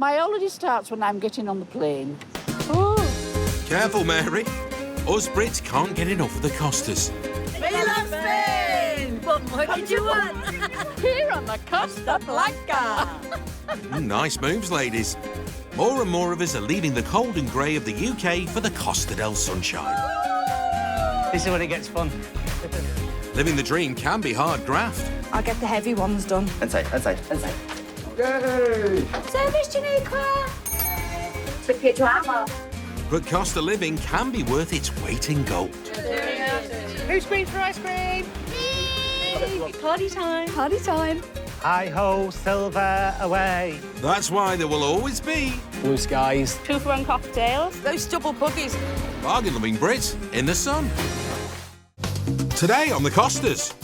My holiday starts when I'm getting on the plane. Careful, Mary. Us Brits can't get enough of the Costas. We love Spain! What more did you want? Here on the Costa Blanca. Nice moves, ladies. More and more of us are leaving the cold and grey of the UK for the Costa del Sunshine. This is when it gets fun. Living the dream can be hard graft. I'll get the heavy ones done. Inside. Yay! Service, Janiqua! Ticket drama. But Costa living can be worth its weight in gold. Who screams for ice cream? Party time. Party time. Hi-ho, silver away. That's why there will always be Blue skies. 2 for 1 cocktails. Those double buggies. bargain-loving Brits in the sun. Today on the Costas,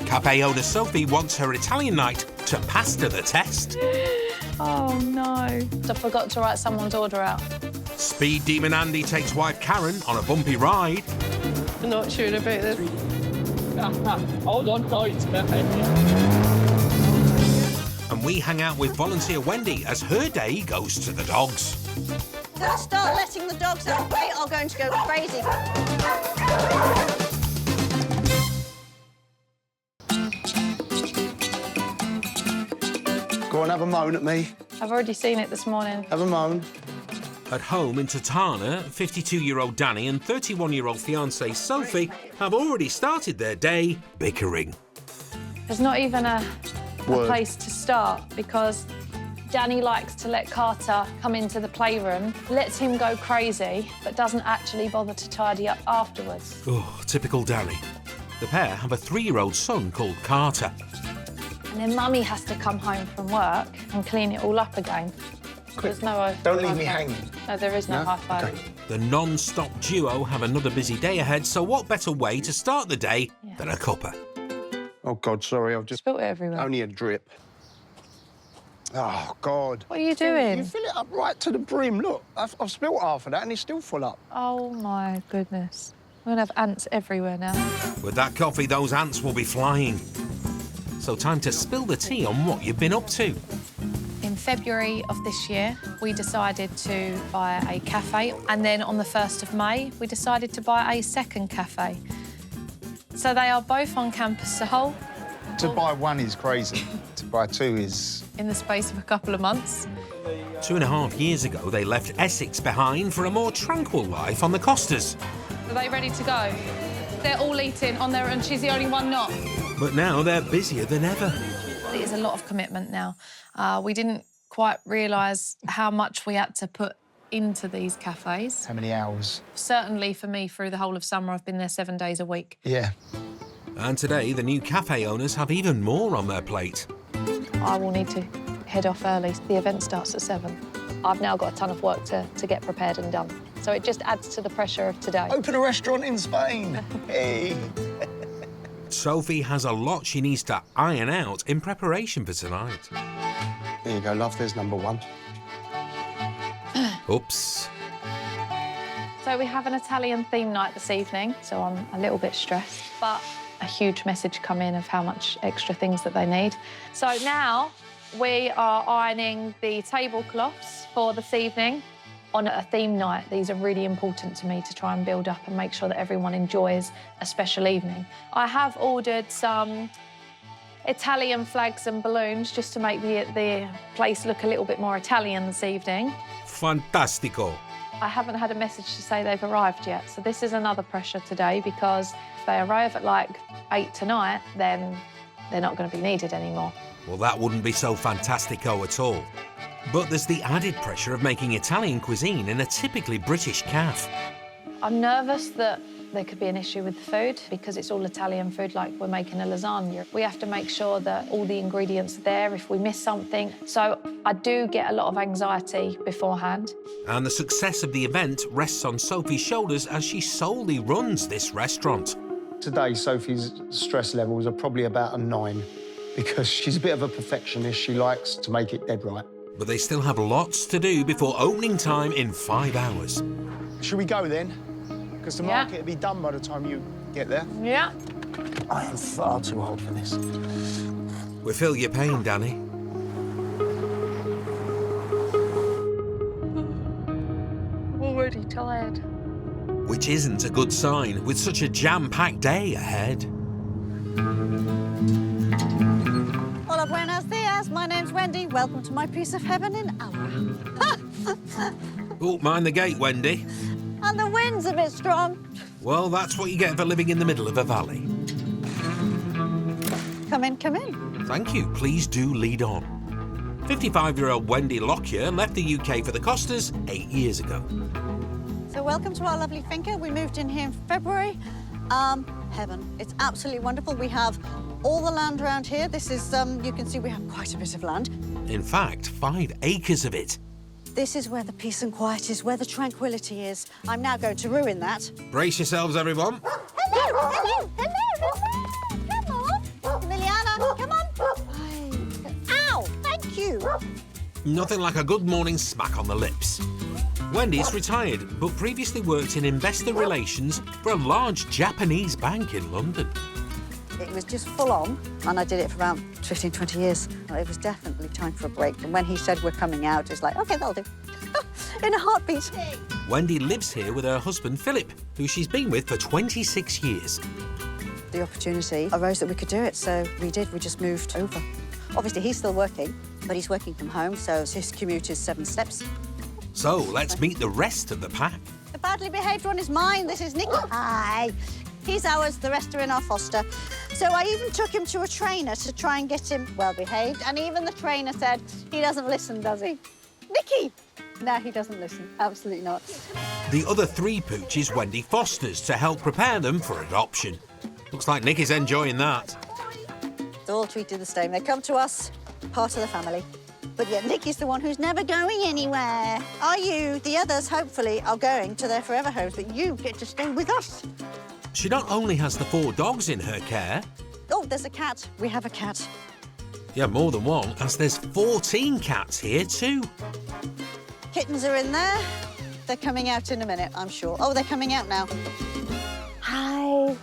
cafe owner Sophie wants her Italian night to pass to the test. Oh, no. I forgot to write someone's order out. Speed demon Andy takes wife Karen on a bumpy ride. I'm not sure about this. Hold on tight. And we hang out with volunteer Wendy as her day goes to the dogs. Start letting the dogs out. They are going to go crazy. Go on, have a moan at me. I've already seen it this morning. Have a moan. At home in Totana, 52-year-old Danny and 31-year-old fiancée Sophie have already started their day bickering. There's not even a Word. place to start because Danny likes to let Carter come into the playroom, lets him go crazy, but doesn't actually bother to tidy up afterwards. Oh, typical Danny. The pair have a 3-year-old son called Carter. And then Mummy has to come home from work and clean it all up again. There's no Don't leave high me five. hanging. No, there is no No? high five. Okay. The non-stop duo have another busy day ahead, so what better way to start the day than a cuppa? Oh, God, sorry, I've just... Spilt it everywhere. Only a drip. Oh, God. What are you doing? You fill it up right to the brim. Look, I've spilt half of that and it's still full up. Oh, my goodness. We're going to have ants everywhere now. With that coffee, those ants will be flying. So time to spill the tea on what you've been up to. In February of this year, we decided to buy a cafe, and then on the 1st of May, we decided to buy a second cafe. So they are both on Campus Sol To buy one is crazy. To buy two is... in the space of a couple of months. 2.5 years ago, they left Essex behind for a more tranquil life on the Costas. Are they ready to go? They're all eating on their own. She's the only one not. But now they're busier than ever. It is a lot of commitment now. We didn't quite realise how much we had to put into these cafes. How many hours? Certainly for me, through the whole of summer, I've been there 7 days a week. Yeah. And today, the new cafe owners have even more on their plate. I will need to head off early. The event starts at 7. I've now got a ton of work to get prepared and done. So it just adds to the pressure of today. Open a restaurant in Spain. Hey. Sophie has a lot she needs to iron out in preparation for tonight. There you go, love, there's number one. Oops. So we have an Italian theme night this evening, so I'm a little bit stressed, but a huge message come in of how much extra things that they need. So now we are ironing the tablecloths for this evening. On a theme night, these are really important to me to try and build up and make sure that everyone enjoys a special evening. I have ordered some Italian flags and balloons just to make the place look a little bit more Italian this evening. Fantastico. I haven't had a message to say they've arrived yet, so this is another pressure today because if they arrive at like 8 tonight, then they're not going to be needed anymore. Well, that wouldn't be so fantastico at all. But there's the added pressure of making Italian cuisine in a typically British cafe. I'm nervous that there could be an issue with the food because it's all Italian food, like we're making a lasagna. We have to make sure that all the ingredients are there if we miss something. So I do get a lot of anxiety beforehand. And the success of the event rests on Sophie's shoulders as she solely runs this restaurant. Today, Sophie's stress levels are probably about a 9 because she's a bit of a perfectionist. She likes to make it dead right. But they still have lots to do before opening time in 5 hours. Should we go then? Because the market will be done by the time you get there. Yeah. I am far too old for this. We feel your pain, Danny. bloody tired. Which isn't a good sign with such a jam-packed day ahead. Hola, buenos dias. My name's Wendy. Welcome to my piece of heaven in Ala. Oh, mind the gate, Wendy. And the wind's a bit strong. Well, that's what you get for living in the middle of a valley. Come in, come in. Thank you. Please do lead on. 55-year-old Wendy Lockyer left the UK for the Costas 8 years ago. So welcome to our lovely finca. We moved in here in February. Heaven. It's absolutely wonderful. We have all the land around here. This is, you can see we have quite a bit of land. In fact, 5 acres of it. This is where the peace and quiet is, where the tranquility is. I'm now going to ruin that. Brace yourselves, everyone. Hello, hello, hello, hello. Come on. Emiliana, come on. Ow, thank you. Nothing like a good morning smack on the lips. Wendy's retired, but previously worked in investor relations for a large Japanese bank in London. It was just full on, and I did it for about 15, 20 years. It was definitely time for a break. And when he said we're coming out, it's like, OK, that'll do. In a heartbeat. Wendy lives here with her husband, Philip, who she's been with for 26 years. The opportunity arose that we could do it, so we did. We just moved over. Obviously, he's still working, but he's working from home, so his commute is 7 steps. So let's meet the rest of the pack. The badly behaved one is mine. This is Nicky. Hi. He's ours, the rest are in our foster. So I even took him to a trainer to try and get him well behaved, and even the trainer said, he doesn't listen, does he? Nicky! No, he doesn't listen. Absolutely not. The other 3 pooches Wendy fosters to help prepare them for adoption. Looks like Nicky's enjoying that. They're all treated the same. They come to us, part of the family. But yet Nicky's the one who's never going anywhere. Are you? The others, hopefully, are going to their forever homes, but you get to stay with us. She not only has the 4 dogs in her care... Oh, there's a cat. We have a cat. Yeah, more than one, as there's 14 cats here too. Kittens are in there. They're coming out in a minute, I'm sure. Oh, they're coming out now. Hi.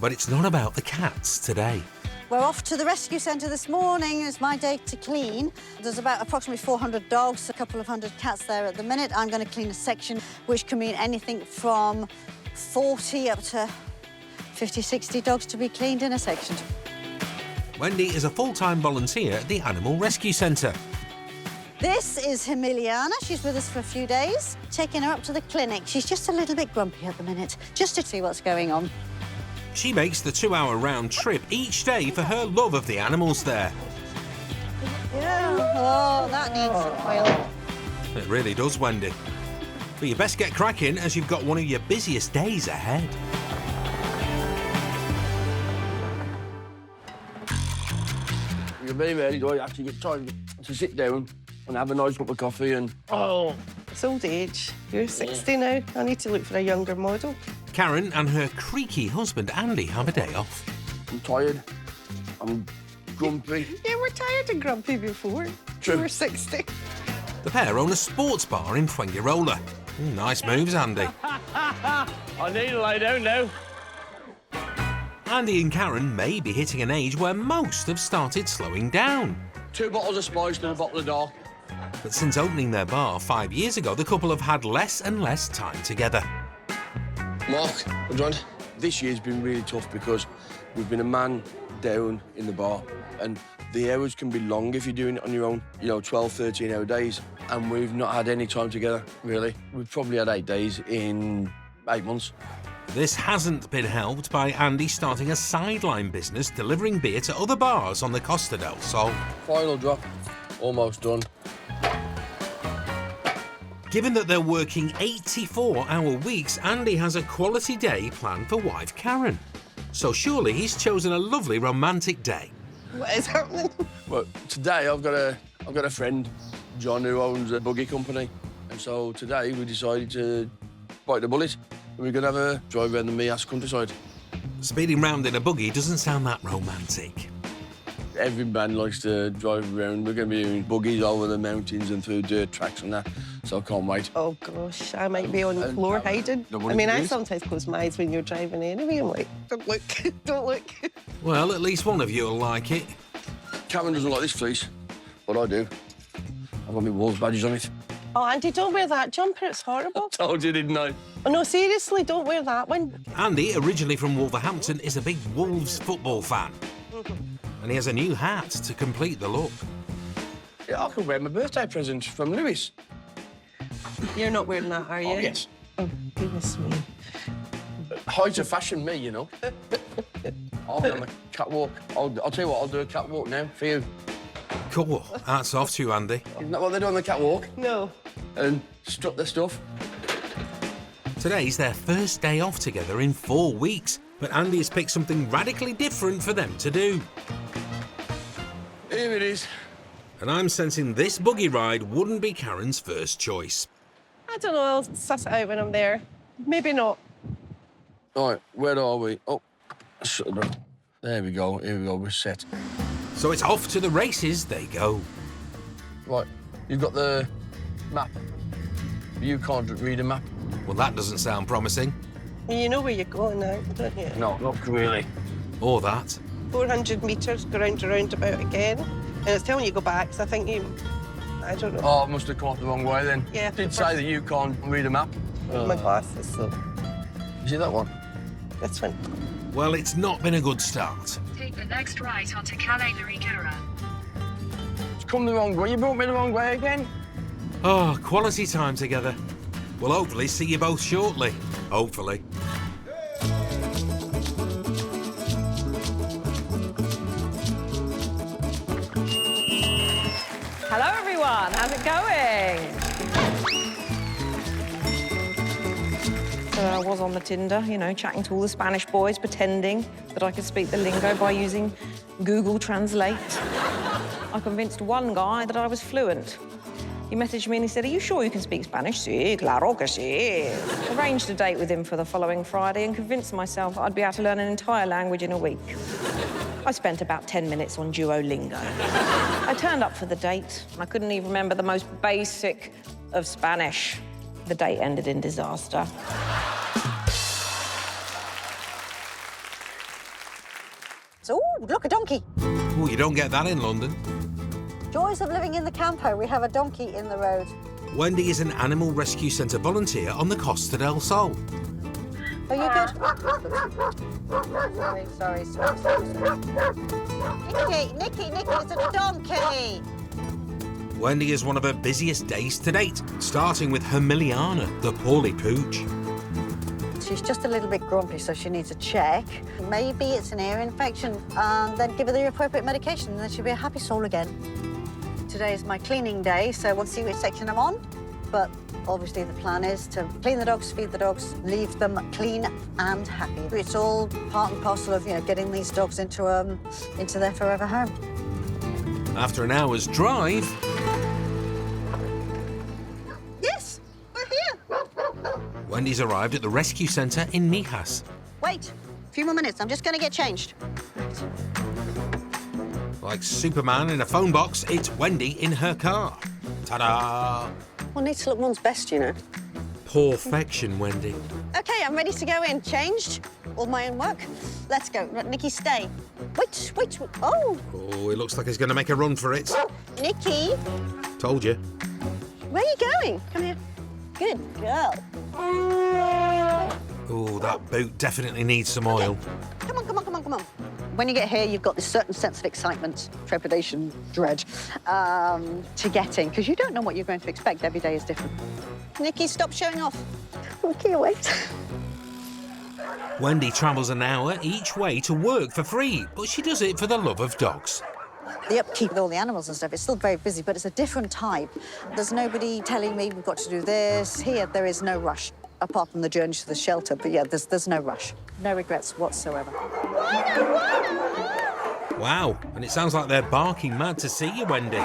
But it's not about the cats today. We're off to the rescue centre this morning. It's my day to clean. There's about approximately 400 dogs, a couple of hundred cats there at the minute. I'm going to clean a section, which can mean anything from 40 up to 50, 60 dogs to be cleaned in a section. Wendy is a full-time volunteer at the Animal Rescue Centre. This is Emiliana. She's with us for a few days. Taking her up to the clinic. She's just a little bit grumpy at the minute, just to see what's going on. She makes the 2-hour round trip each day for her love of the animals there. Yeah. Oh, that needs oil. It really does, Wendy. But you best get cracking as you've got one of your busiest days ahead. You're very rarely do I actually get time to sit down and have a nice cup of coffee and... Oh, it's old age. You're 60 now. I need to look for a younger model. Karen and her creaky husband Andy have a day off. I'm tired. I'm grumpy. You were tired and grumpy before. True. You were 60. The pair own a sports bar in Fuengirola. Nice moves, Andy. I need to lie down now. Andy and Karen may be hitting an age where most have started slowing down. 2 bottles of Spice and a bottle of dark. But since opening their bar 5 years ago, the couple have had less and less time together. Mark, what do you want? This year's been really tough because we've been a man down in the bar and the hours can be long if you're doing it on your own, 12, 13-hour days. And we've not had any time together, really. We've probably had 8 days in 8 months. This hasn't been helped by Andy starting a sideline business delivering beer to other bars on the Costa del Sol. Final drop, almost done. Given that they're working 84-hour weeks, Andy has a quality day planned for wife Karen. So surely he's chosen a lovely romantic day. What is happening? Well, today I've got a friend, John, who owns a buggy company. And so today we decided to bite the bullet. We're going to have a drive around the Mias countryside. Speeding round in a buggy doesn't sound that romantic. Every band likes to drive around. We're going to be doing buggies over the mountains and through dirt tracks and that, so I can't wait. Oh, gosh, I might be on the floor hiding. I mean, I sometimes close my eyes when you're driving anyway. I'm like, don't look, don't look. Well, at least one of you will like it. Karen doesn't like this fleece, but I do. I've got my Wolves badges on it. Oh, Andy, don't wear that jumper. It's horrible. Told you, didn't I? Oh, no, seriously, don't wear that one. Andy, originally from Wolverhampton, is a big Wolves football fan. And he has a new hat to complete the look. Yeah, I could wear my birthday present from Lewis. You're not wearing that, are you? Oh, yes. Oh, goodness me. Height of fashion, me, you know. I'll be on the catwalk. I'll tell you what, I'll do a catwalk now for you. Cool. Hats off to you, Andy. Isn't that what they do on the catwalk? No. And strut their stuff. Today's their first day off together in 4 weeks, but Andy has picked something radically different for them to do. Here it is. And I'm sensing this buggy ride wouldn't be Karen's first choice. I don't know, I'll suss it out when I'm there. Maybe not. All right, where are we? Oh, shut the door. There we go, here we go, we're set. So it's off to the races they go. Right, you've got the map. You can't read a map. Well, that doesn't sound promising. You know where you're going now, don't you? No, not really. Or that. 400 metres, go round and round about again. And it's telling you to go back, so I think you... I don't know. Oh, I must have come off the wrong way then. Yeah. Did say that you can't read a map. My glasses, so... Is it that one? This one. Well, it's not been a good start. Take the next right onto Calais Loriguera. It's come the wrong way. You brought me the wrong way again. Oh, quality time together. We'll hopefully see you both shortly. Hopefully. Hello, everyone. How's it going? So I was on the Tinder, you know, chatting to all the Spanish boys, pretending that I could speak the lingo by using Google Translate. I convinced one guy that I was fluent. He messaged me and he said, "Are you sure you can speak Spanish?" Sí, claro que sí. Arranged a date with him for the following Friday and convinced myself I'd be able to learn an entire language in a week. I spent about 10 minutes on Duolingo. I turned up for the date. I couldn't even remember the most basic of Spanish. The date ended in disaster. So, ooh, look, a donkey. Oh, you don't get that in London. Joys of living in the campo. We have a donkey in the road. Wendy is an animal rescue centre volunteer on the Costa del Sol. Are you good? Sorry. Nikki, it's a donkey. Wendy is one of her busiest days to date, starting with her Miliana, the poorly pooch. She's just a little bit grumpy, so she needs a check. Maybe it's an ear infection, and then give her the appropriate medication, and then she'll be a happy soul again. Today is my cleaning day, so we'll see which section I'm on. But obviously the plan is to clean the dogs, feed the dogs, leave them clean and happy. It's all part and parcel of, you know, getting these dogs into their forever home. After an hour's drive... Yes, we're here. Wendy's arrived at the rescue centre in Mijas. Wait, a few more minutes. I'm just going to get changed. Like Superman in a phone box, it's Wendy in her car. Ta-da! One needs to look one's best, you know. Perfection, Wendy. OK, I'm ready to go in. Changed. All my own work. Let's go. Nikki, stay. Wait. Oh. Oh, it looks like he's going to make a run for it. Nikki. Told you. Where are you going? Come here. Good girl. Oh, that boot definitely needs some oil. Come on. When you get here, you've got this certain sense of excitement, trepidation, dread, to get in, because you don't know what you're going to expect. Every day is different. Nikki, stop showing off. Okay, wait. Wendy travels an hour each way to work for free, but she does it for the love of dogs. The upkeep with all the animals and stuff, it's still very busy, but it's a different type. There's nobody telling me we've got to do this. Here, there is no rush, apart from the journey to the shelter. But yeah, there's no rush. No regrets whatsoever. Wow, and it sounds like they're barking mad to see you, Wendy.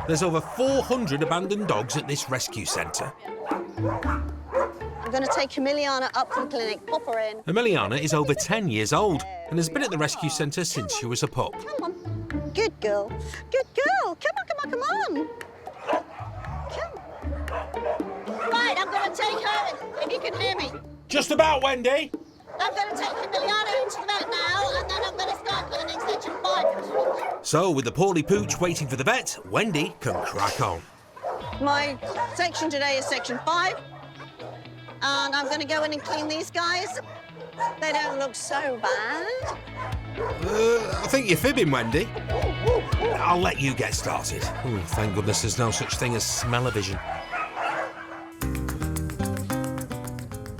There's over 400 abandoned dogs at this rescue centre. I'm going to take Emiliana up to the clinic, pop her in. Emiliana is over 10 years old and has been at the rescue centre since she was a pup. Come on. Good girl. Good girl. Come on. Right, I'm going to take her, if you can hear me. Just about, Wendy. I'm going to take Emiliana into the vet now, and then I'm going to start with an extension 5. So, with the poorly pooch waiting for the vet, Wendy can crack on. My section today is section 5. And I'm going to go in and clean these guys. They don't look so bad. I think you're fibbing, Wendy. I'll let you get started. Ooh, thank goodness there's no such thing as smell-o-vision.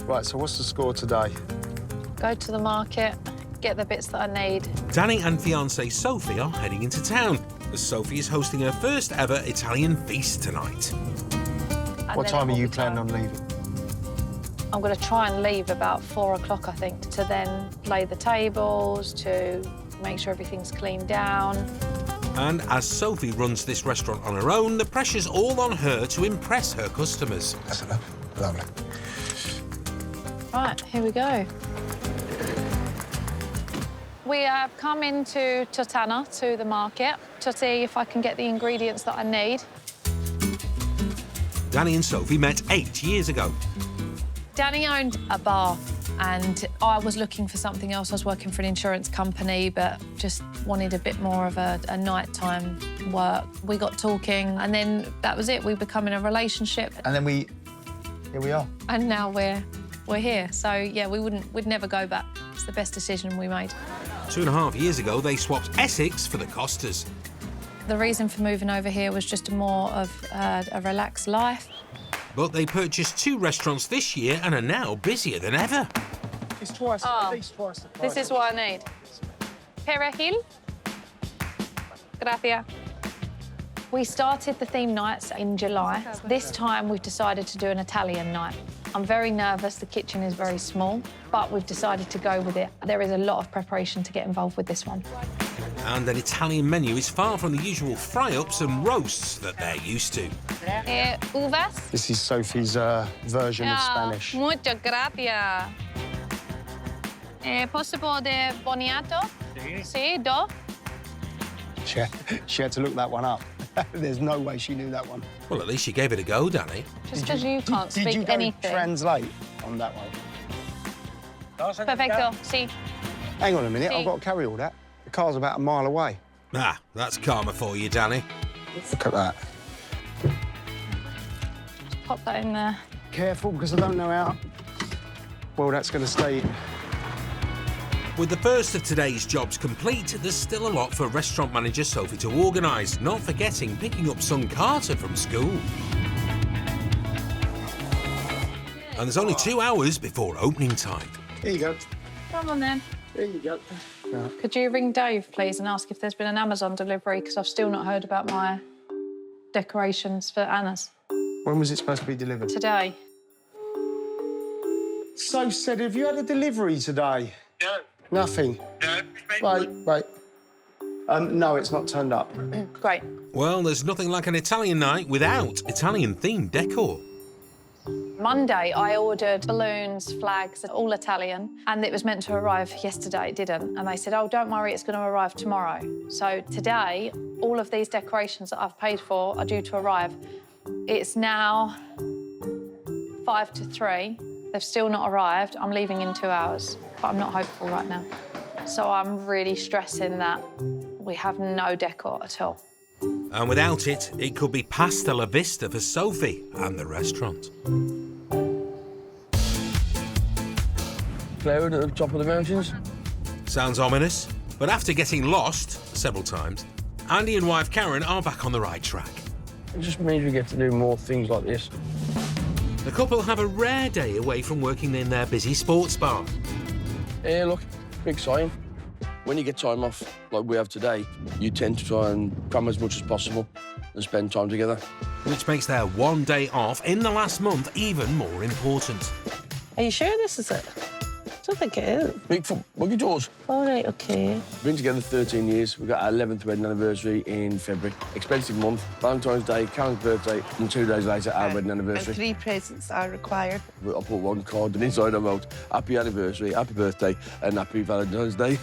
Right, so what's the score today? Go to the market, get the bits that I need. Danny and fiancée Sophie are heading into town, as Sophie is hosting her first ever Italian feast tonight. What time are you planning on leaving? I'm going to try and leave about 4 o'clock, I think, to then lay the tables, to make sure everything's cleaned down. And as Sophie runs this restaurant on her own, the pressure's all on her to impress her customers. That's enough. Lovely. Right, here we go. We have come into Totana, to the market, to see if I can get the ingredients that I need. Danny and Sophie met 8 years ago. Danny owned a bar and I was looking for something else. I was working for an insurance company, but just wanted a bit more of a nighttime work. We got talking and then that was it. We became in a relationship. And then here we are. And now we're here. So, yeah, we'd never go back. It's the best decision we made. 2.5 years ago, they swapped Essex for the Costas. The reason for moving over here was just more of a relaxed life. But they purchased 2 restaurants this year and are now busier than ever. It's twice, at least twice the price. This is what I need. Perejil. Gracias. We started the theme nights in July. This time we've decided to do an Italian night. I'm very nervous, the kitchen is very small, but we've decided to go with it. There is a lot of preparation to get involved with this one. And an Italian menu is far from the usual fry-ups and roasts that they're used to. Uvas. This is Sophie's version of Spanish. Muchas gracias. Possible de boniato? Sí, do. She had to look that one up. There's no way she knew that one. Well, at least you gave it a go, Danny. Just because you can't speak Did you go anything. translate on that one? Perfecto, sí. Hang on a minute, I've got to carry all that. The car's about a mile away. Ah, that's karma for you, Danny. Look at that. Pop that in there. Careful, because I don't know how well that's going to stay. With the first of today's jobs complete, there's still a lot for restaurant manager Sophie to organise, not forgetting picking up son Carter from school. And there's only 2 hours before opening time. Here you go. Come on, then. There you go. Yeah. Could you ring Dave, please, and ask if there's been an Amazon delivery, because I've still not heard about my decorations for Anna's. When was it supposed to be delivered? Today. So said, have you had a delivery today? No. Nothing? No. Wait. No, it's not turned up. Great. Well, there's nothing like an Italian night without Italian-themed decor. Monday, I ordered balloons, flags, all Italian, and it was meant to arrive yesterday. It didn't. And they said, oh, don't worry, it's going to arrive tomorrow. So today, all of these decorations that I've paid for are due to arrive. It's now 5 to 3. They've still not arrived. I'm leaving in 2 hours, but I'm not hopeful right now. So I'm really stressing that we have no decor at all. And without it, it could be pasta la vista for Sophie and the restaurant. Cloud at the top of the mountains. Sounds ominous, but after getting lost several times, Andy and wife Karen are back on the right track. It just means we get to do more things like this. The couple have a rare day away from working in their busy sports bar. Hey, look, big sign. When you get time off, like we have today, you tend to try and cram as much as possible and spend time together. Which makes their one day off in the last month even more important. Are you sure this is it? I don't think it is. Bigfoot, Buggy tours. All right, OK. We've been together 13 years. We've got our 11th wedding anniversary in February. Expensive month. Valentine's Day, Karen's birthday, and 2 days later, our wedding anniversary. And 3 presents are required. I'll put one card and inside I wrote, happy anniversary, happy birthday, and happy Valentine's Day.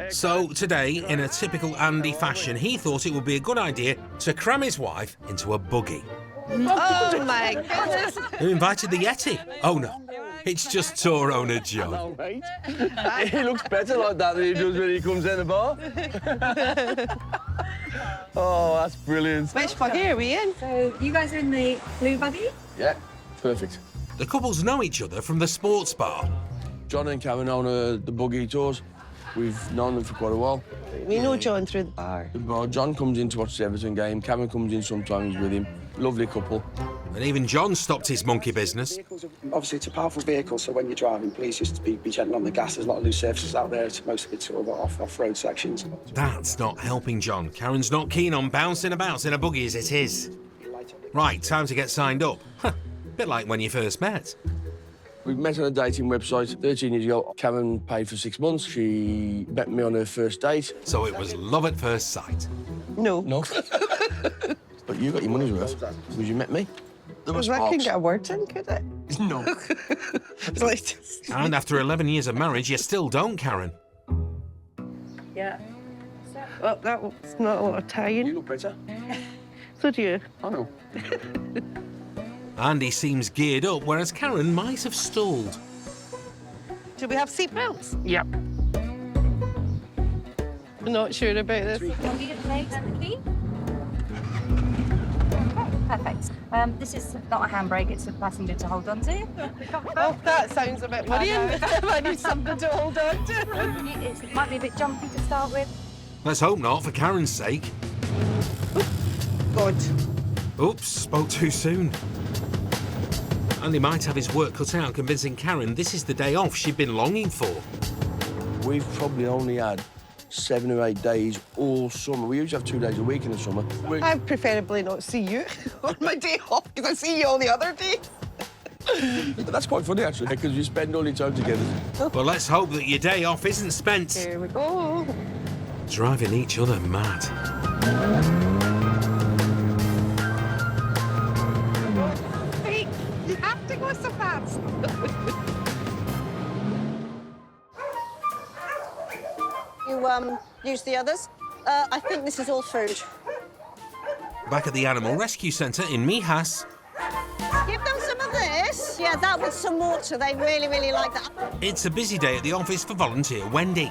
So today, in a typical Andy fashion, he thought it would be a good idea to cram his wife into a buggy. Oh, my goodness. Who invited the Yeti? Oh, no. It's just tour owner Joe. No, mate. He looks better like that than he does when he comes in the bar. Oh, that's brilliant. Which buggy are we in? So you guys are in the blue buggy? Yeah, perfect. The couples know each other from the sports bar. John and Karen own the Buggy tours. We've known them for quite a while. We know John through the bar. Well, John comes in to watch the Everton game. Karen comes in sometimes with him. Lovely couple. And even John stopped his monkey business. Obviously, it's a powerful vehicle, so when you're driving, please just be gentle on the gas. There's a lot of loose surfaces out there. It's most of it's sort of off-road sections. That's not helping John. Karen's not keen on bouncing about in a buggy as it is. Right, time to get signed up. Bit like when you first met. We met on a dating website 13 years ago. Karen paid for 6 months. She met me on her first date. So it was love at first sight. No. No. But you got your money's worth because you met me. There was That sparks. couldn't get a word in, could it? No. And after 11 years of marriage, you still don't, Karen. Yeah. Well, that's not a lot of tying. You look better. So do you. I know. Andy seems geared up, whereas Karen might have stalled. Do we have seatbelts? Yep. I'm not sure about this. Can we get the legs and the key? Perfect. This is not a handbrake, it's a passenger to hold on to. Oh, that sounds a bit worrying. I need something to hold on to. It might be a bit jumpy to start with. Let's hope not, for Karen's sake. God. Oops, spoke too soon. Andy might have his work cut out convincing Karen this is the day off she'd been longing for. We've probably only had 7 or 8 days all summer. We usually have 2 days a week in the summer. I'd preferably not see you on my day off because I see you all the other days. That's quite funny, actually, because you spend all your time together. Well, let's hope that your day off isn't spent Here we go. driving each other mad. Hey, you have to go so fast. You use the others? I think this is all food. Back at the Animal Rescue Centre in Mijas, Give them some of this. Yeah, that with some water. They really, really like that. it's a busy day at the office for volunteer Wendy.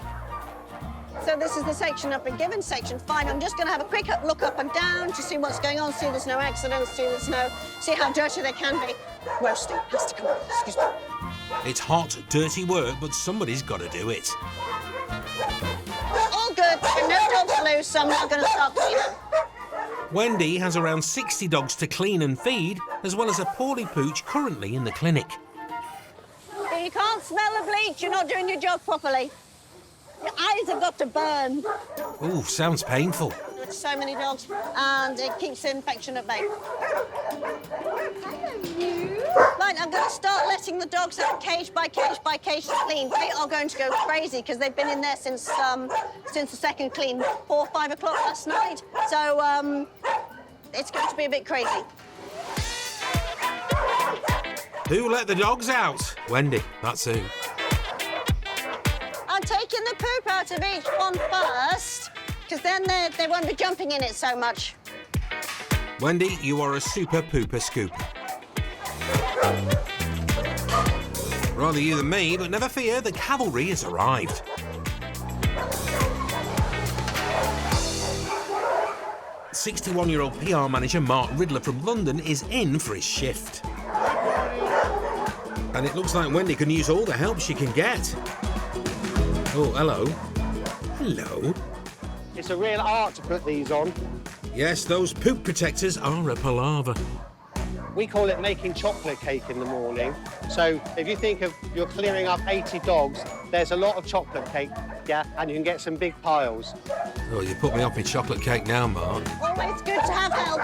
So this is the section I've been given, section 5. I'm just going to have a quick look up and down to see what's going on, see there's no accidents, see how dirty they can be. Roasting has to come on. Excuse me. It's hot, dirty work, but somebody's got to do it. All good. No dogs loose, so I'm not going to start cleaning. Wendy has around 60 dogs to clean and feed, as well as a poorly pooch currently in the clinic. If you can't smell the bleach, you're not doing your job properly. Your eyes have got to burn. Ooh, sounds painful. With so many dogs, and it keeps the infection at bay. Right, I'm going to start letting the dogs out cage by cage by cage to clean. They are going to go crazy because they've been in there since the second clean, 4 or 5 o'clock last night. So it's going to be a bit crazy. Who let the dogs out? Wendy, that's who. I'm taking the poop out of each one first, because then they won't be jumping in it so much. Wendy, you are a super pooper scooper. Rather you than me, but never fear, the cavalry has arrived. "61-year-old PR manager Mark Riddler from London is in for his shift. And it looks like Wendy can use all the help she can get. Oh, hello. Hello. It's a real art to put these on. Yes, those poop protectors are a palaver. We call it making chocolate cake in the morning. So if you think of you're clearing up 80 dogs, there's a lot of chocolate cake, yeah, and you can get some big piles. Oh, you put me off my chocolate cake now, Mark. Always good to have help.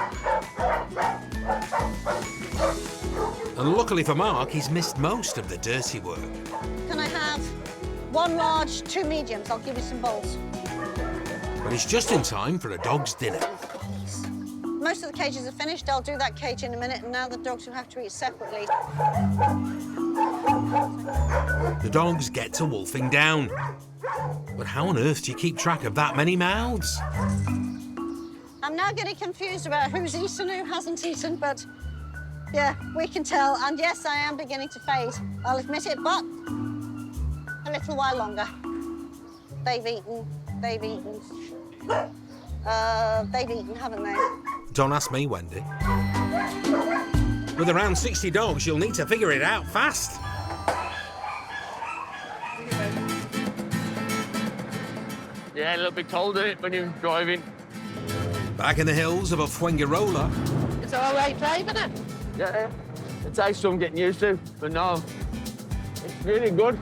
And luckily for Mark, he's missed most of the dirty work. Can I have 1 large, 2 mediums? I'll give you some bowls. But he's just in time for a dog's dinner. Most of the cages are finished. I'll do that cage in a minute, and now the dogs will have to eat separately. The dogs get to wolfing down. But how on earth do you keep track of that many mouths? I'm now getting confused about who's eaten, who hasn't eaten, but yeah, we can tell. And yes, I am beginning to fade. I'll admit it, but a little while longer. They've eaten. They've eaten, haven't they? Don't ask me, Wendy. With around 60 dogs, you'll need to figure it out fast. Yeah, a little bit colder when you're driving. Back in the hills of a Fuengirola. It's all right driving it. Yeah, it takes some getting used to, but no, it's really good.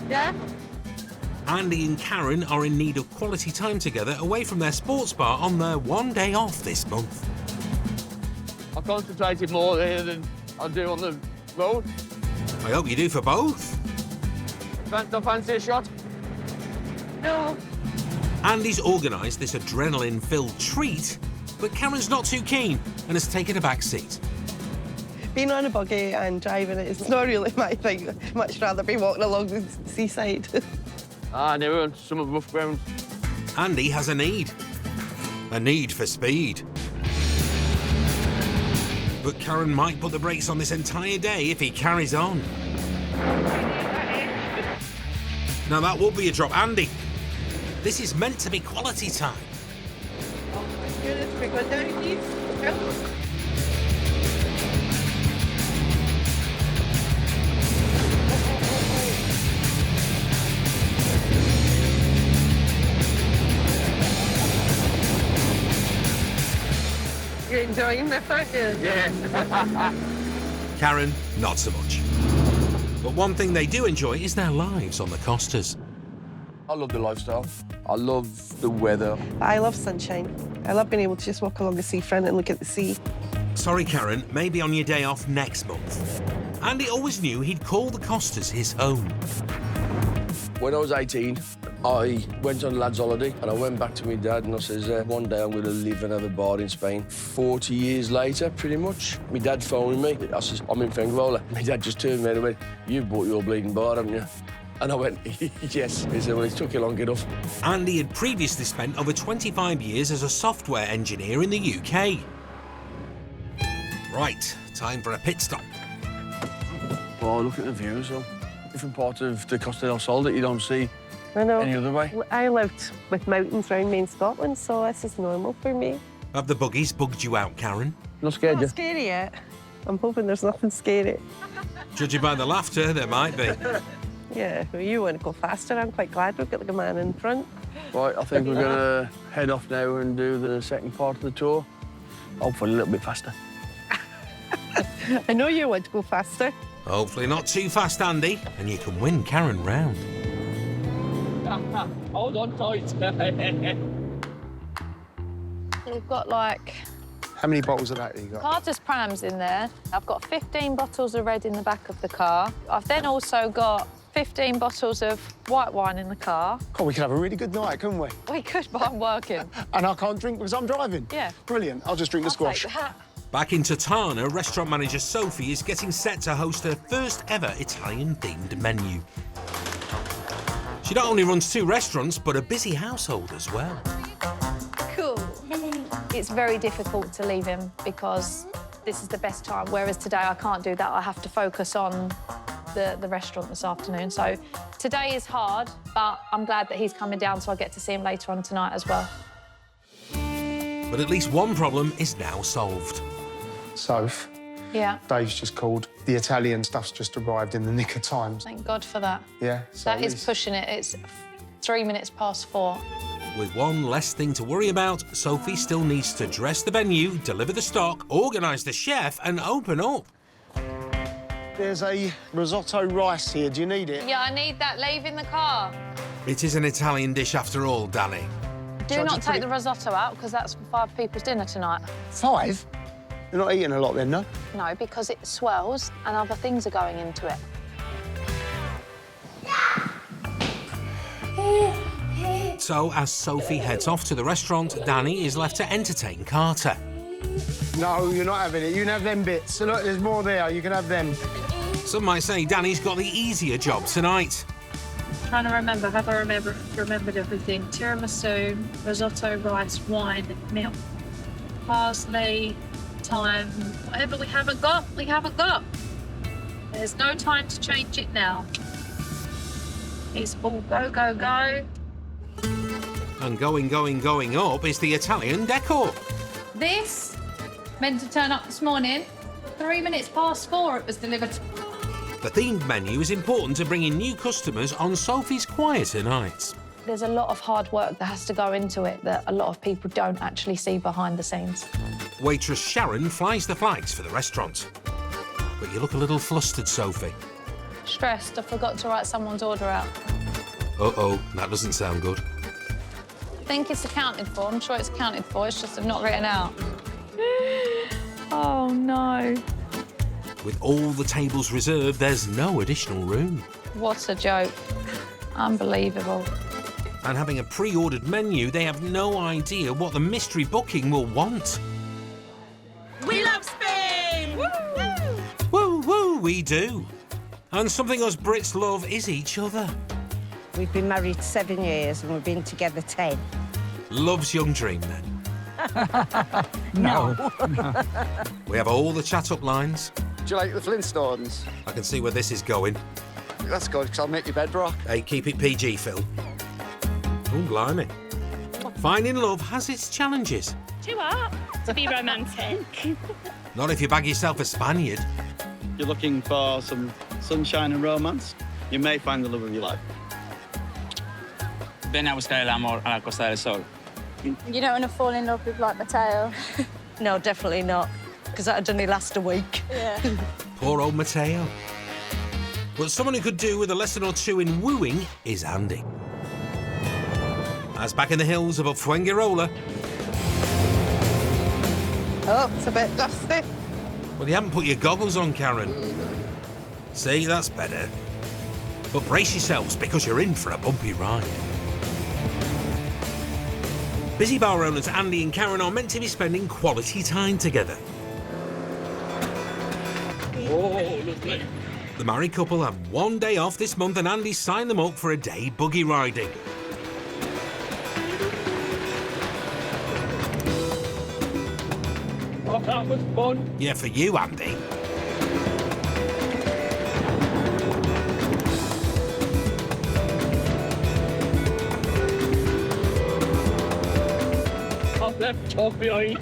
Yeah? Andy and Karen are in need of quality time together away from their sports bar on their one day off this month. I concentrated more there than I do on the road. I hope you do for both. Don't fancy a shot? No. Andy's organised this adrenaline-filled treat, but Karen's not too keen and has taken a back seat. Being on a buggy and driving it is not really my thing. I'd much rather be walking along the seaside. Never on some of rough ground. Andy has a need for speed. But Karen might put the brakes on this entire day if he carries on. Now that would be a drop. Andy, this is meant to be quality time. Oh my goodness, we got down these. You're enjoying the focus? Yeah. Karen, not so much. But one thing they do enjoy is their lives on the Costas. I love the lifestyle. I love the weather. I love sunshine. I love being able to just walk along the seafront and look at the sea. Sorry, Karen, maybe on your day off next month. Andy always knew he'd call the Costas his home. When I was 18, I went on a lad's holiday and I went back to my dad and I says, one day I'm going to live and have a bar in Spain. 40 years later, pretty much, my dad phoned me. I says, I'm in Fuengirola. My dad just turned me and went, you've bought your bleeding bar, haven't you? And I went, yes. He said, well, it took you long enough. Andy had previously spent over 25 years as a software engineer in the UK. Right, time for a pit stop. Well, look at the views, though. Different parts of the Costa Del Sol that you don't see I know. any other way. I lived with mountains around me in Scotland, so this is normal for me. Have the buggies bugged you out, Karen? Not scared Not you? scary yet. I'm hoping there's nothing scary. Judging by the laughter, there might be. Yeah, well, you want to go faster. I'm quite glad we've got like a man in front. Right, I think we're going to head off now and do the second part of the tour. Hopefully a little bit faster. I know you want to go faster. Hopefully not too fast, Andy, and you can win Karen round. Hold on tight. We've got like How many bottles of that have you got? Carter's prams in there. I've got 15 bottles of red in the back of the car. I've then also got 15 bottles of white wine in the car. God, we could have a really good night, couldn't we? We could, but I'm working. And I can't drink because I'm driving? Yeah. Brilliant. I'll just drink the squash. Take that. Back in Totana, restaurant manager Sophie is getting set to host her first ever Italian-themed menu. She not only runs 2 restaurants, but a busy household as well. Cool. It's very difficult to leave him because this is the best time, whereas today I can't do that. I have to focus on the restaurant this afternoon. So today is hard, but I'm glad that he's coming down so I get to see him later on tonight as well. But at least one problem is now solved. Soph, Yeah. Dave's just called. The Italian stuff's just arrived in the nick of time. Thank God for that. Yeah. So That at is least- pushing it. It's 3 minutes past 4. With one less thing to worry about, Sophie still needs to dress the venue, deliver the stock, organise the chef and open up. There's a risotto rice here. Do you need it? Yeah, I need that. Leave in the car. It is an Italian dish after all, Danny. Do Shall I not just put take it- the risotto out because that's for 5 people's dinner tonight. 5? You're not eating a lot then, no? No, because it swells and other things are going into it. So, as Sophie heads off to the restaurant, Danny is left to entertain Carter. No, you're not having it. You can have them bits. So look, there's more there. You can have them. Some might say Danny's got the easier job tonight. Trying to remember, have I remembered everything? Tiramisu, risotto, rice, wine, milk, parsley, thyme, whatever we haven't got, we haven't got. There's no time to change it now. It's all go, go, go. And going up is the Italian decor. This meant to turn up this morning. 3 minutes past 4 it was delivered. The themed menu is important to bring in new customers on Sophie's quieter nights. There's a lot of hard work that has to go into it that a lot of people don't actually see behind the scenes. Waitress Sharon flies the flags for the restaurant. But you look a little flustered, Sophie. Stressed, I forgot to write someone's order out. Uh-oh, that doesn't sound good. I think it's accounted for. I'm sure it's accounted for. It's just not written out. Oh, no. With all the tables reserved, there's no additional room. What a joke. Unbelievable. And having a pre-ordered menu, they have no idea what the mystery booking will want. We love Spain! Woo! Woo, woo, we do. And something us Brits love is each other. We've been married 7 years and we've been together 10. Love's young dream, then. No. We have all the chat-up lines. Do you like the Flintstones? I can see where this is going. That's good, because I'll make your bed rock. Hey, keep it PG, Phil. Oh, blimey. Finding love has its challenges. Too hot to be romantic. Not if you bag yourself a Spaniard. You're looking for some sunshine and romance, you may find the love of your life. Ven a buscar el amor a la Costa del Sol. You don't want to fall in love with, like, Mateo? No, definitely not, because that'd only last a week. Yeah. Poor old Mateo. But someone who could do with a lesson or two in wooing is Andy. As back in the hills above Fuengirola. Oh, it's a bit dusty. Well, you haven't put your goggles on, Karen. See, that's better. But brace yourselves, because you're in for a bumpy ride. Busy bar owners Andy and Karen are meant to be spending quality time together. Oh, lovely. The married couple have 1 day off this month and Andy signed them up for a day buggy riding. Oh, that was fun. Yeah, for you, Andy. I've left top behind.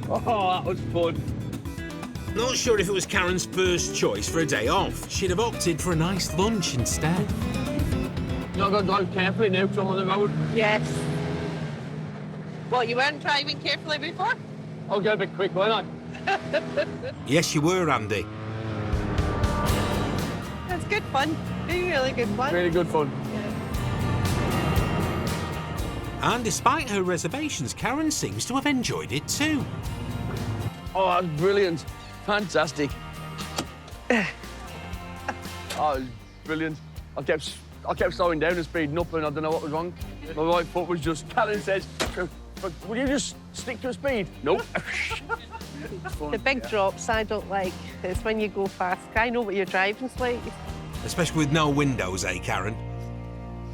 Oh, that was fun. Not sure if it was Karen's first choice for a day off. She'd have opted for a nice lunch instead. You're going to drive carefully now, because I'm on the road. Yes. Well, you weren't driving carefully before? I'll go a bit quick, won't I? Yes, you were, Andy. It's good fun. Really good fun. Really good fun. And despite her reservations, Karen seems to have enjoyed it too. Oh, that was brilliant. Fantastic. Oh, it was brilliant. I kept slowing down and speeding up, and I don't know what was wrong. My right foot was just... Karen says, "Will you just stick to a speed?" Nope. The big drops I don't like. It's when you go fast. I know what your driving's like. Especially with no windows, eh, Karen?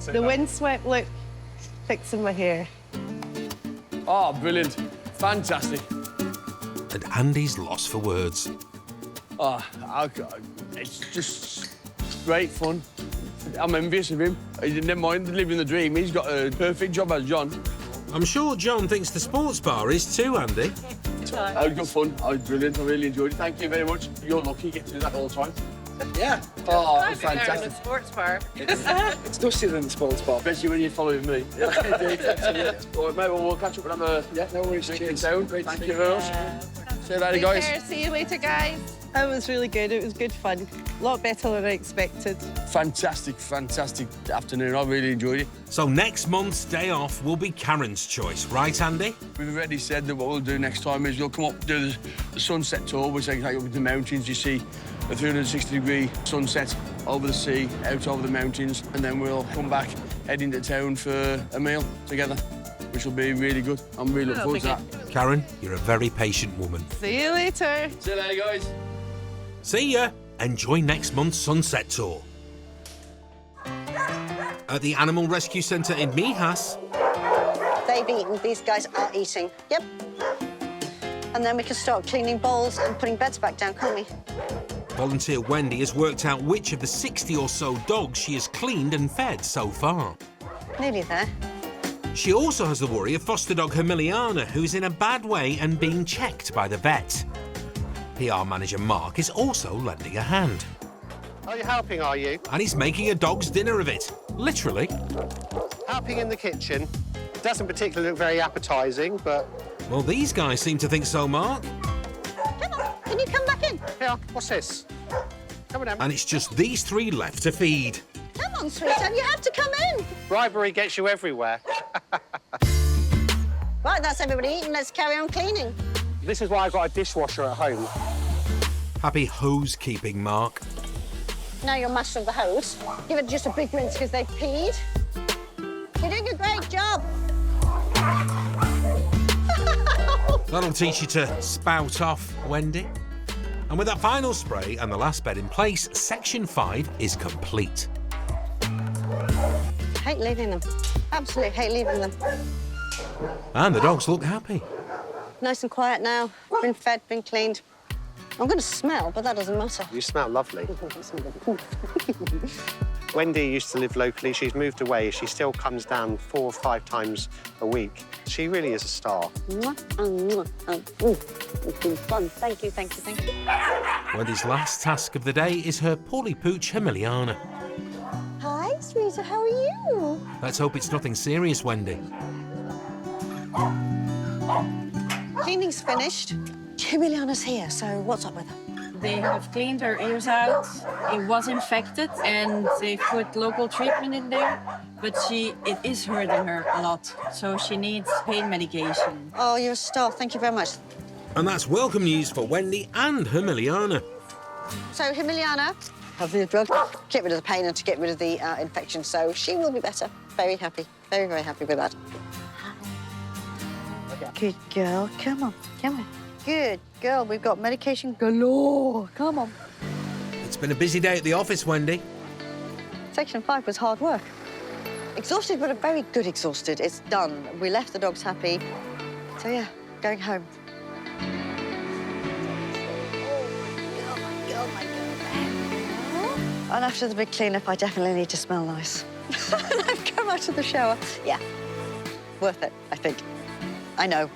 The windswept look, fixing my hair. Oh, brilliant. Fantastic. And Andy's lost for words. Oh, it's just great fun. I'm envious of him. He didn't mind living the dream. He's got a perfect job as John. I'm sure John thinks the sports bar is too, Andy. That was good fun. That was brilliant. I really enjoyed it. Thank you very much. You're lucky you get to do that all the time. Yeah. Oh, I've been there in fantastic. the sports bar. It's dustier than the sports bar, especially when you're following me. Yeah, indeed. All right, mate, well, we'll catch up when I'm no worries. Cheers. Thank you very much. See you later, guys. Take care. See you later, guys. It was really good. It was good fun. A lot better than I expected. Fantastic afternoon. I really enjoyed it. So next month's day off will be Karen's choice, right, Andy? We've already said that what we'll do next time is we'll come up, do the sunset tour, which I take up with the mountains. You see a 360-degree sunset over the sea, out over the mountains, and then we'll come back, head into town for a meal together, which will be really good. I'm really looking forward to that. Karen, you're a very patient woman. See you later. See you later, guys. See ya! Enjoy next month's sunset tour. At the Animal Rescue Centre in Mijas. They've eaten, these guys are eating. Yep. And then we can start cleaning bowls and putting beds back down, can't we? Volunteer Wendy has worked out which of the 60 or so dogs she has cleaned and fed so far. Nearly there. She also has the worry of foster dog Emiliana, who's in a bad way and being checked by the vet. PR manager Mark is also lending a hand. Are you helping, are you? And he's making a dog's dinner of it, literally. Helping in the kitchen. It doesn't particularly look very appetising, but... Well, these guys seem to think so, Mark. Come on, can you come back in? Yeah, what's this? Come on, Em. And it's just these 3 left to feed. Come on, sweetheart, you have to come in. Bribery gets you everywhere. Right, that's everybody eating. Let's carry on cleaning. This is why I've got a dishwasher at home. Happy hose-keeping, Mark. Now you're master of the hose. Give it just a big rinse because they've peed. You're doing a great job. That'll teach you to spout off, Wendy. And with that final spray and the last bed in place, Section 5 is complete. Hate leaving them. Absolutely hate leaving them. And the dogs look happy. Nice and quiet now. Been fed, been cleaned. I'm going to smell, but that doesn't matter. You smell lovely. Wendy used to live locally. She's moved away. She still comes down 4 or 5 times a week. She really is a star. It's been fun. Thank you, thank you, thank you. Wendy's last task of the day is her poorly pooch Emiliana. Hi, sweetheart. How are you? Let's hope it's nothing serious, Wendy. Cleaning's finished. Emiliana's here, so what's up with her? They have cleaned her ears out. It was infected, and they put local treatment in there. But it is hurting her a lot, so she needs pain medication. Oh, you're a star. Thank you very much. And that's welcome news for Wendy and Emiliana. So, Emiliana, have the drug, get rid of the pain and to get rid of the infection, so she will be better. Very happy. Very, very happy with that. Good girl. Come on. Come on. Good girl. We've got medication galore. Come on. It's been a busy day at the office, Wendy. Section 5 was hard work. Exhausted, but a very good exhausted. It's done. We left the dogs happy. So, yeah, going home. And after the big clean-up, I definitely need to smell nice. And I've come out of the shower. Yeah, worth it, I think. I know.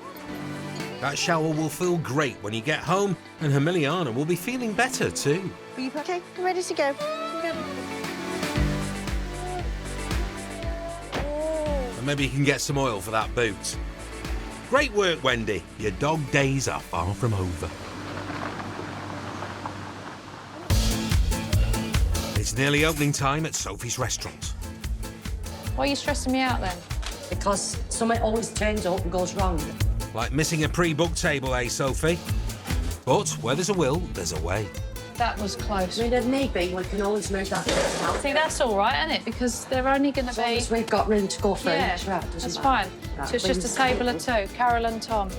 That shower will feel great when you get home, and Emiliana will be feeling better too. Are you okay? I'm ready to go. And maybe you can get some oil for that boot. Great work, Wendy. Your dog days are far from over. It's nearly opening time at Sophie's restaurant. Why are you stressing me out then? Because something always turns up and goes wrong. Like missing a pre-booked table, eh, Sophie? But where there's a will, there's a way. That was close. I mean, if need be, we can always move that out. See, that's all right, isn't it? Because they're only going to be... As long as we've got room to go through. Yeah, that's fine. So it's just a table of 2, Carol and Tom.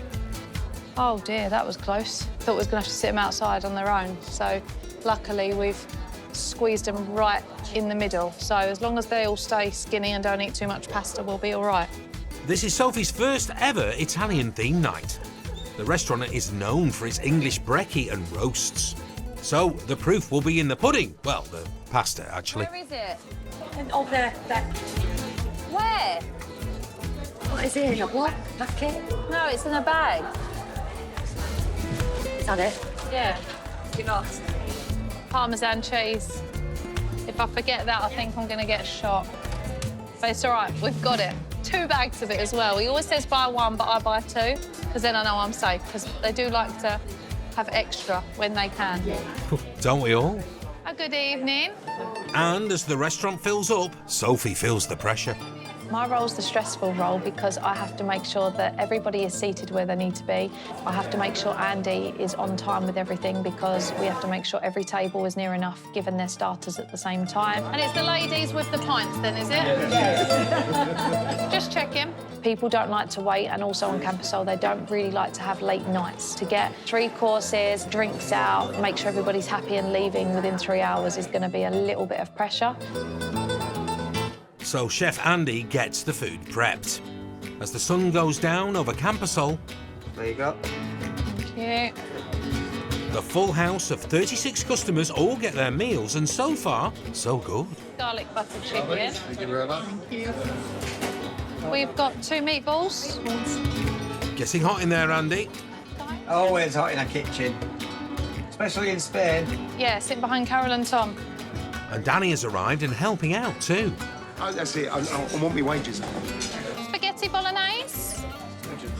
Oh, dear, that was close. Thought we was going to have to sit them outside on their own. So, luckily, we've squeezed them right in the middle. So as long as they all stay skinny and don't eat too much pasta, we'll be all right. This is Sophie's first ever Italian-themed night. The restaurant is known for its English brekkie and roasts. So the proof will be in the pudding. Well, the pasta, actually. Where is it? Over there. Where? What is it, in a what? Packet? No, it's in a bag. Is that it? Yeah. You're not. Parmesan cheese. If I forget that, I think I'm going to get shot. But it's all right, we've got it. 2 bags of it as well. He always says buy 1, but I buy 2, because then I know I'm safe, because they do like to have extra when they can. Don't we all? A good evening. And as the restaurant fills up, Sophie feels the pressure. My role's the stressful role because I have to make sure that everybody is seated where they need to be. I have to make sure Andy is on time with everything because we have to make sure every table is near enough given their starters at the same time. And it's the ladies with the pints then, is it? Yes. Just checking. People don't like to wait, and also on Campo Sol, they don't really like to have late nights. To get 3 courses, drinks out, make sure everybody's happy and leaving within 3 hours is going to be a little bit of pressure. So Chef Andy gets the food prepped. As the sun goes down over Campo Sol... There you go. Cute. The full house of 36 customers all get their meals, and so far, so good. Garlic butter chicken. Thank you very much. We've got 2 meatballs. Getting hot in there, Andy. Always hot in a kitchen, especially in Spain. Yeah, sit behind Carol and Tom. And Danny has arrived and helping out too. That's it. I want my wages. Spaghetti bolognese.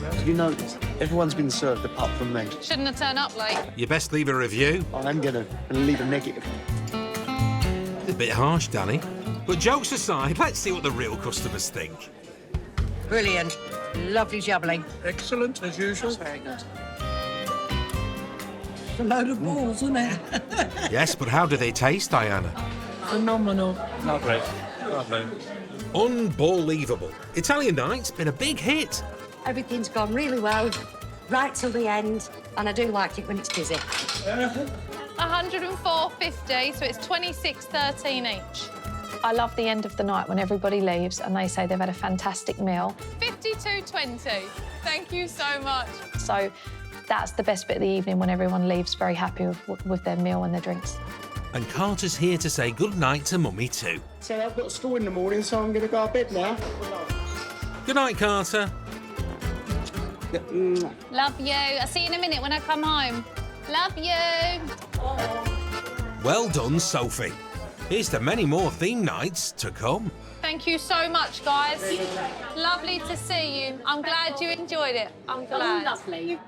Have you noticed? Everyone's been served apart from me. Shouldn't have turned up late. You best leave a review. I am gonna leave a negative. A bit harsh, Danny. But jokes aside, let's see what the real customers think. Brilliant. Lovely jubbling. Excellent, as usual. Very good. It's a load of balls, isn't it? Yes, but how do they taste, Diana? Phenomenal. Not great. Lovely. Unbelievable. Italian Night's been a big hit. Everything's gone really well, right till the end, and I do like it when it's busy. 104.50, so it's 26.13 each. I love the end of the night when everybody leaves and they say they've had a fantastic meal. 52.20. Thank you so much. So that's the best bit of the evening, when everyone leaves very happy with their meal and their drinks. And Carter's here to say good night to Mummy too. So I've got school in the morning, so I'm going to go to bed now. Good night, Carter. Love you. I'll see you in a minute when I come home. Love you. Well done, Sophie. Here's to many more theme nights to come. Thank you so much, guys. Lovely to see you. I'm glad you enjoyed it. I'm glad. Lovely.